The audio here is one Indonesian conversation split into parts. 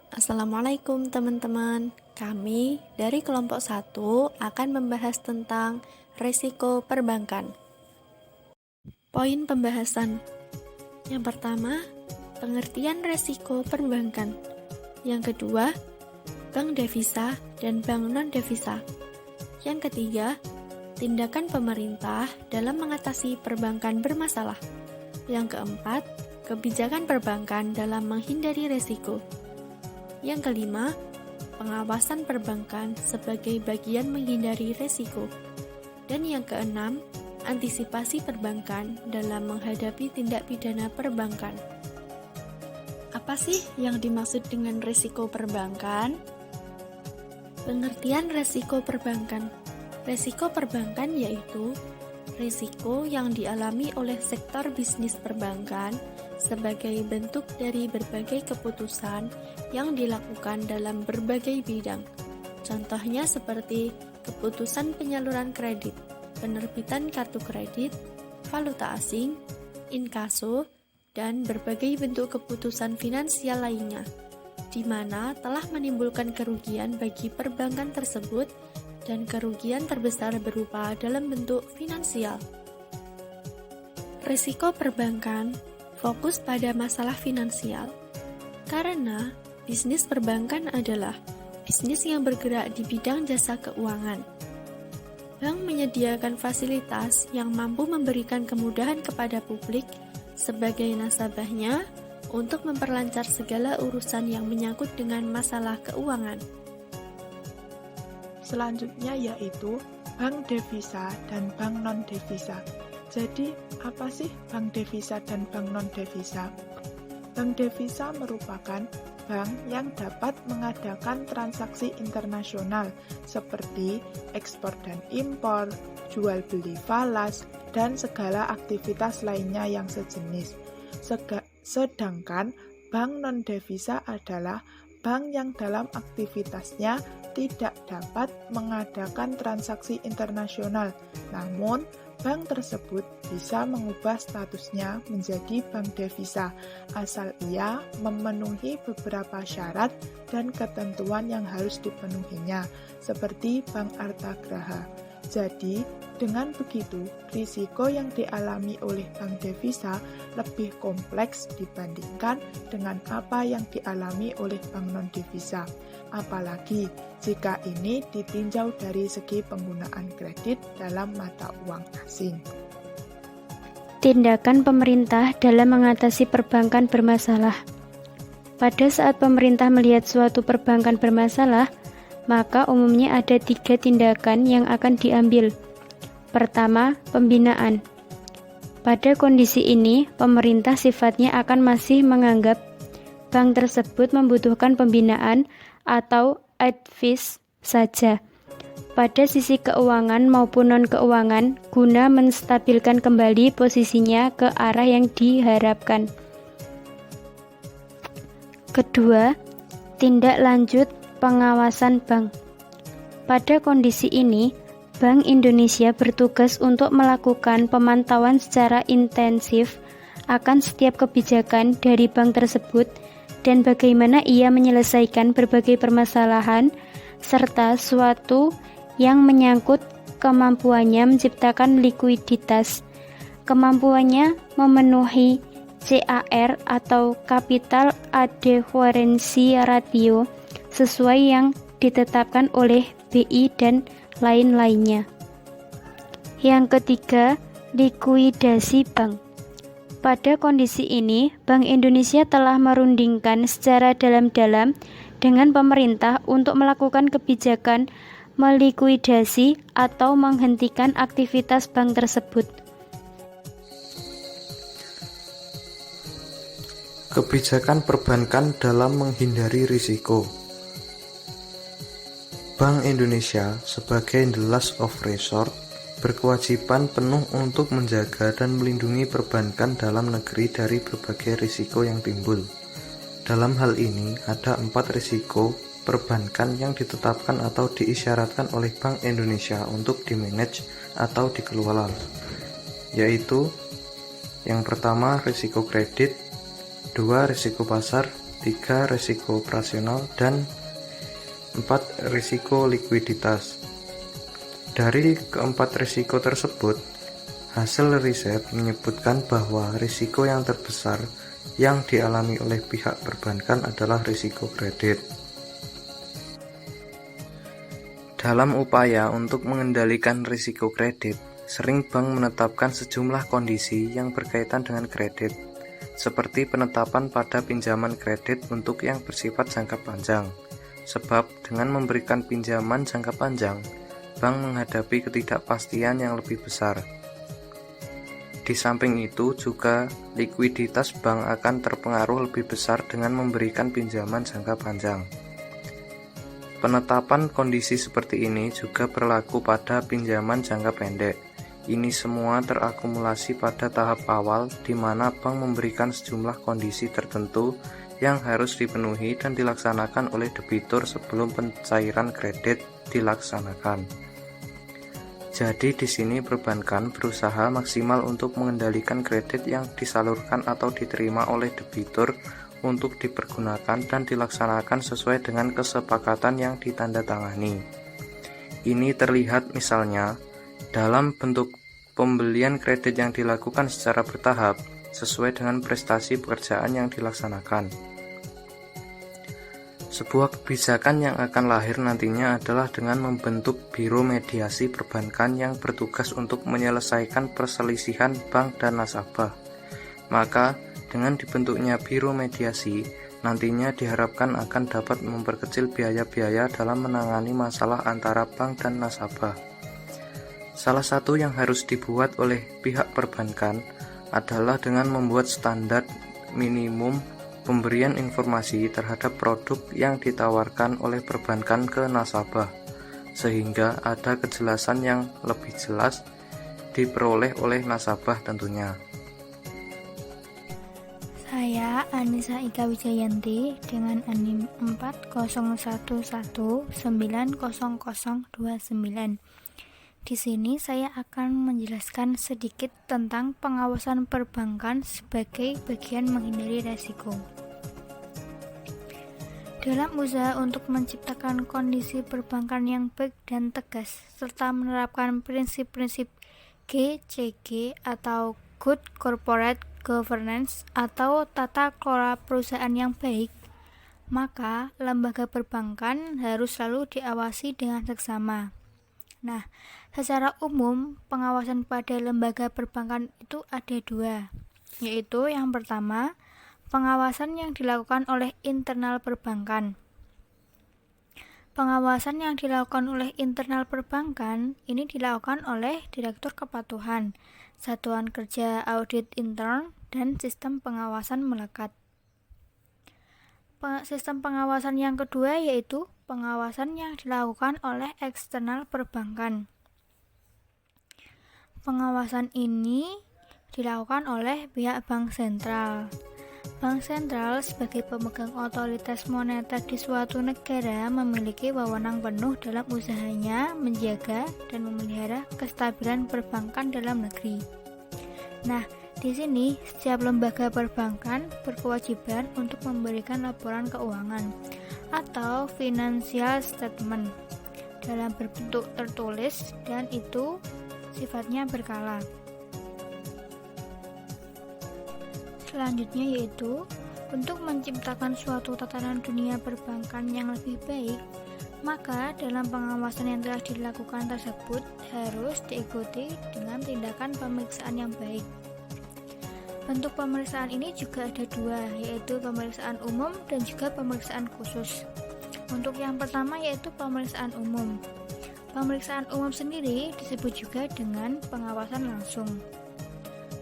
Assalamualaikum teman-teman. Kami dari kelompok 1 akan membahas tentang risiko perbankan. Poin pembahasan. Yang pertama, pengertian risiko perbankan. Yang kedua, bank devisa dan bank non-devisa. Yang ketiga, tindakan pemerintah dalam mengatasi perbankan bermasalah. Yang keempat, kebijakan perbankan dalam menghindari risiko. Yang kelima, pengawasan perbankan sebagai bagian menghindari risiko. Dan yang keenam, antisipasi perbankan dalam menghadapi tindak pidana perbankan. Apa sih yang dimaksud dengan risiko perbankan? Pengertian risiko perbankan. Risiko perbankan yaitu risiko yang dialami oleh sektor bisnis perbankan sebagai bentuk dari berbagai keputusan yang dilakukan dalam berbagai bidang. Contohnya seperti keputusan penyaluran kredit, penerbitan kartu kredit, valuta asing, inkaso, dan berbagai bentuk keputusan finansial lainnya, di mana telah menimbulkan kerugian bagi perbankan tersebut dan kerugian terbesar berupa dalam bentuk finansial. Risiko perbankan fokus pada masalah finansial, karena bisnis perbankan adalah bisnis yang bergerak di bidang jasa keuangan. Bank menyediakan fasilitas yang mampu memberikan kemudahan kepada publik sebagai nasabahnya untuk memperlancar segala urusan yang menyangkut dengan masalah keuangan. Selanjutnya yaitu bank devisa dan bank non-devisa. Jadi, apa sih bank devisa dan bank non-devisa? Bank devisa merupakan bank yang dapat mengadakan transaksi internasional seperti ekspor dan impor, jual beli falas, dan segala aktivitas lainnya yang sejenis. Sedangkan bank non-devisa adalah bank yang dalam aktivitasnya tidak dapat mengadakan transaksi internasional, namun bank tersebut bisa mengubah statusnya menjadi bank devisa, asal ia memenuhi beberapa syarat dan ketentuan yang harus dipenuhinya, seperti Bank Artagraha. Jadi, dengan begitu, risiko yang dialami oleh bank devisa lebih kompleks dibandingkan dengan apa yang dialami oleh bank non-devisa. Apalagi jika ini ditinjau dari segi penggunaan kredit dalam mata uang asing. Tindakan pemerintah dalam mengatasi perbankan bermasalah. Pada saat pemerintah melihat suatu perbankan bermasalah, maka umumnya ada 3 tindakan yang akan diambil. Pertama, pembinaan. Pada kondisi ini, pemerintah sifatnya akan masih menganggap bank tersebut membutuhkan pembinaan atau advice saja pada sisi keuangan maupun non-keuangan guna menstabilkan kembali posisinya ke arah yang diharapkan. Kedua, tindak lanjut pengawasan bank. Pada kondisi ini, Bank Indonesia bertugas untuk melakukan pemantauan secara intensif akan setiap kebijakan dari bank tersebut dan bagaimana ia menyelesaikan berbagai permasalahan serta suatu yang menyangkut kemampuannya menciptakan likuiditas, kemampuannya memenuhi CAR atau Capital Adequacy Ratio sesuai yang ditetapkan oleh BI dan lain-lainnya. Yang ketiga, likuidasi bank. Pada kondisi ini, Bank Indonesia telah merundingkan secara dalam-dalam dengan pemerintah untuk melakukan kebijakan melikuidasi atau menghentikan aktivitas bank tersebut. Kebijakan perbankan dalam menghindari risiko. Bank Indonesia sebagai the last of resort berkewajiban penuh untuk menjaga dan melindungi perbankan dalam negeri dari berbagai risiko yang timbul. Dalam hal ini, ada 4 risiko perbankan yang ditetapkan atau diisyaratkan oleh Bank Indonesia untuk dimanage atau dikelola, yaitu yang pertama risiko kredit, 2 risiko pasar, 3. Risiko operasional, dan 4. Risiko likuiditas. Dari keempat risiko tersebut, hasil riset menyebutkan bahwa risiko yang terbesar yang dialami oleh pihak perbankan adalah risiko kredit. Dalam upaya untuk mengendalikan risiko kredit, sering bank menetapkan sejumlah kondisi yang berkaitan dengan kredit, seperti penetapan pada pinjaman kredit untuk yang bersifat jangka panjang. Sebab dengan memberikan pinjaman jangka panjang, bank menghadapi ketidakpastian yang lebih besar. Di samping itu juga likuiditas bank akan terpengaruh lebih besar dengan memberikan pinjaman jangka panjang. Penetapan kondisi seperti ini juga berlaku pada pinjaman jangka pendek. Ini semua terakumulasi pada tahap awal di mana bank memberikan sejumlah kondisi tertentu yang harus dipenuhi dan dilaksanakan oleh debitur sebelum pencairan kredit dilaksanakan. Jadi di sini perbankan berusaha maksimal untuk mengendalikan kredit yang disalurkan atau diterima oleh debitur untuk dipergunakan dan dilaksanakan sesuai dengan kesepakatan yang ditandatangani. Ini terlihat misalnya dalam bentuk pembelian kredit yang dilakukan secara bertahap sesuai dengan prestasi pekerjaan yang dilaksanakan. Sebuah kebijakan yang akan lahir nantinya adalah dengan membentuk biro mediasi perbankan yang bertugas untuk menyelesaikan perselisihan bank dan nasabah. Maka, dengan dibentuknya biro mediasi, nantinya diharapkan akan dapat memperkecil biaya-biaya dalam menangani masalah antara bank dan nasabah. Salah satu yang harus dibuat oleh pihak perbankan adalah dengan membuat standar minimum pemberian informasi terhadap produk yang ditawarkan oleh perbankan ke nasabah, sehingga ada kejelasan yang lebih jelas diperoleh oleh nasabah tentunya. Saya Anissa Ika Wijayanti dengan NIM 4011900029. Di sini saya akan menjelaskan sedikit tentang pengawasan perbankan sebagai bagian menghindari resiko. Dalam usaha untuk menciptakan kondisi perbankan yang baik dan tegas, serta menerapkan prinsip-prinsip GCG atau Good Corporate Governance atau tata kelola perusahaan yang baik, maka lembaga perbankan harus selalu diawasi dengan seksama. Nah, secara umum pengawasan pada lembaga perbankan itu ada dua, yaitu yang pertama, pengawasan yang dilakukan oleh internal perbankan. Pengawasan yang dilakukan oleh internal perbankan ini dilakukan oleh Direktur Kepatuhan, Satuan Kerja Audit Intern, dan Sistem Pengawasan Melekat. Sistem pengawasan yang kedua yaitu pengawasan yang dilakukan oleh eksternal perbankan. Pengawasan ini dilakukan oleh pihak bank sentral. Bank sentral sebagai pemegang otoritas moneter di suatu negara memiliki wewenang penuh dalam usahanya menjaga dan memelihara kestabilan perbankan dalam negeri. Nah, di sini setiap lembaga perbankan berkewajiban untuk memberikan laporan keuangan atau financial statement dalam berbentuk tertulis dan itu sifatnya berkala. Selanjutnya yaitu untuk menciptakan suatu tatanan dunia perbankan yang lebih baik, maka dalam pengawasan yang telah dilakukan tersebut harus diikuti dengan tindakan pemeriksaan yang baik. Bentuk pemeriksaan ini juga ada dua, yaitu pemeriksaan umum dan juga pemeriksaan khusus. Untuk yang pertama yaitu pemeriksaan umum. Pemeriksaan umum sendiri disebut juga dengan pengawasan langsung.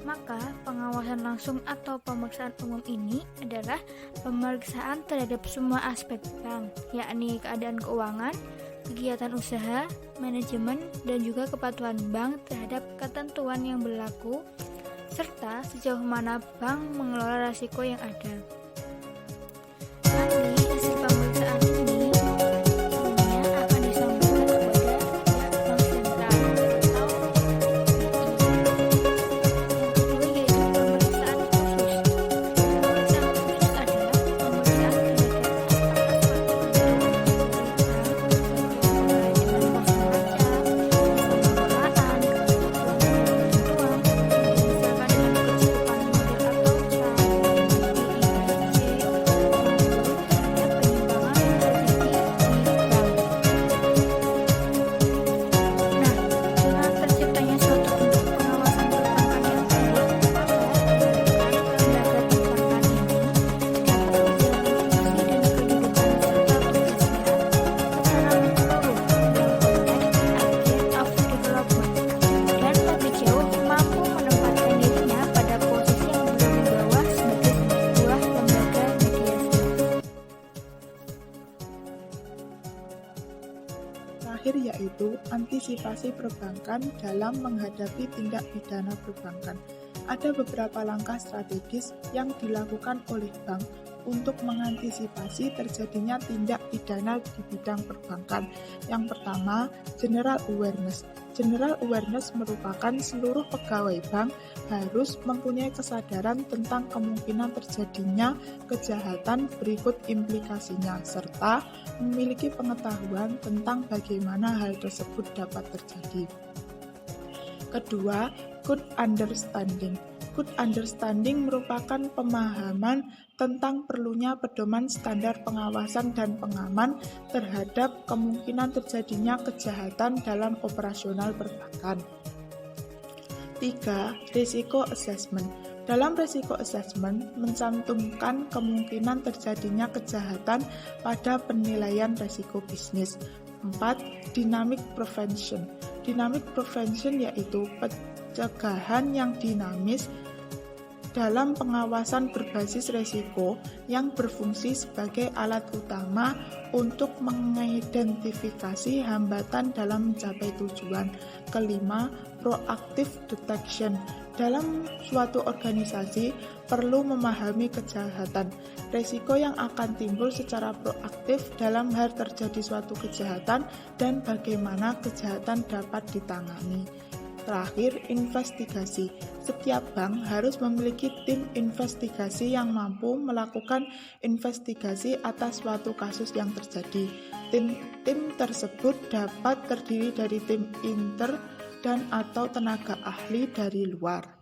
Maka pengawasan langsung atau pemeriksaan umum ini adalah pemeriksaan terhadap semua aspek bank, yakni keadaan keuangan, kegiatan usaha, manajemen, dan juga kepatuhan bank terhadap ketentuan yang berlaku, serta sejauh mana bank mengelola risiko yang ada. Nanti hasil pemeriksaan ini semuanya akan disampaikan kepada bank sentral atau BI. Yang kedua yaitu pemeriksaan khusus. Pemeriksaan khusus adalah pemeriksaan yaitu antisipasi perbankan dalam menghadapi tindak pidana perbankan. Ada beberapa langkah strategis yang dilakukan oleh bank untuk mengantisipasi terjadinya tindak pidana di bidang perbankan. Yang pertama, general awareness. General awareness merupakan seluruh pegawai bank harus mempunyai kesadaran tentang kemungkinan terjadinya kejahatan berikut implikasinya, serta memiliki pengetahuan tentang bagaimana hal tersebut dapat terjadi. Kedua, good understanding. Good understanding merupakan pemahaman tentang perlunya pedoman standar pengawasan dan pengaman terhadap kemungkinan terjadinya kejahatan dalam operasional perbankan. 3. Risiko assessment. Dalam risiko assessment mencantumkan kemungkinan terjadinya kejahatan pada penilaian risiko bisnis. 4. Dynamic prevention. Dynamic prevention yaitu pencegahan yang dinamis dalam pengawasan berbasis risiko yang berfungsi sebagai alat utama untuk mengidentifikasi hambatan dalam mencapai tujuan. Kelima, proactive detection. Dalam suatu organisasi perlu memahami kejahatan, risiko yang akan timbul secara proaktif dalam hal terjadi suatu kejahatan dan bagaimana kejahatan dapat ditangani. Terakhir, investigasi. Setiap bank harus memiliki tim investigasi yang mampu melakukan investigasi atas suatu kasus yang terjadi. Tim tersebut dapat terdiri dari tim inter dan atau tenaga ahli dari luar.